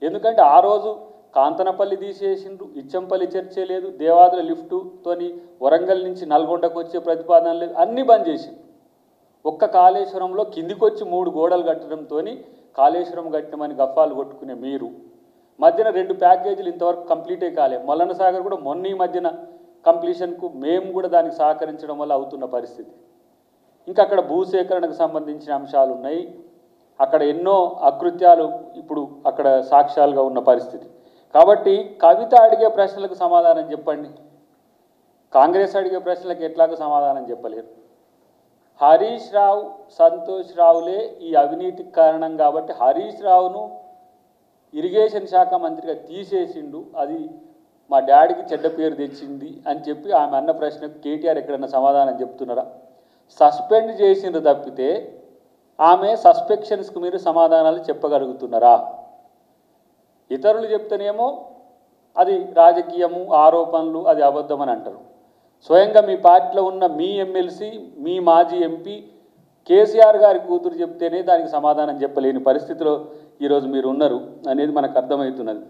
ఎందుకంటే ఆ రోజు కాంతనపల్లి తీసేసిండ్రు, ఇచ్చంపల్లి చర్చే లేదు, దేవాదుల లిఫ్టుతోని వరంగల్ నుంచి నల్గొండకు వచ్చే ప్రతిపాదన లేదు, అన్నీ బంద్ చేసిండ్రు. ఒక్క కాళేశ్వరంలో కిందికొచ్చి 3 గోడలు కట్టడంతో కాళేశ్వరం కట్టినమని గఫాలు కొట్టుకునే మీరు మధ్యన 2 ప్యాకేజీలు ఇంతవరకు కంప్లీటే కాలే. మల్లన్న సాగర్ కూడా మొన్న ఈ మధ్యన కంప్లీషన్కు మేము కూడా దానికి సహకరించడం వల్ల అవుతున్న పరిస్థితి. ఇంకా అక్కడ భూసేకరణకు సంబంధించిన అంశాలు ఉన్నాయి, అక్కడ ఎన్నో అకృత్యాలు ఇప్పుడు అక్కడ సాక్ష్యాలుగా ఉన్న పరిస్థితి. కాబట్టి కవిత అడిగే ప్రశ్నలకు సమాధానం చెప్పండి, కాంగ్రెస్ అడిగే ప్రశ్నలకు ఎట్లాగో సమాధానం చెప్పలేరు. హరీష్ రావు, సంతోష్ రావులే ఈ అవినీతికి కారణం కాబట్టి హరీష్ రావును ఇరిగేషన్ శాఖ మంత్రిగా తీసేసిండు, అది మా డాడీకి చెడ్డ పేరు తెచ్చింది అని చెప్పి ఆమె అన్న ప్రశ్నకు కేటీఆర్ ఎక్కడన్నా సమాధానం చెప్తున్నారా? సస్పెండ్ చేసిండ్రు తప్పితే ఆమె సస్పెక్షన్స్కు మీరు సమాధానాలు చెప్పగలుగుతున్నారా? ఇతరులు చెప్తేనేమో అది రాజకీయము, ఆరోపణలు, అది అబద్ధమని అంటారు. స్వయంగా మీ పార్టీలో ఉన్న మీ ఎమ్మెల్సీ, మీ మాజీ ఎంపీ కేసీఆర్ గారి కూతురు చెప్తేనే దానికి సమాధానం చెప్పలేని పరిస్థితిలో ఈరోజు మీరు ఉన్నారు అనేది మనకు అర్థమవుతున్నది.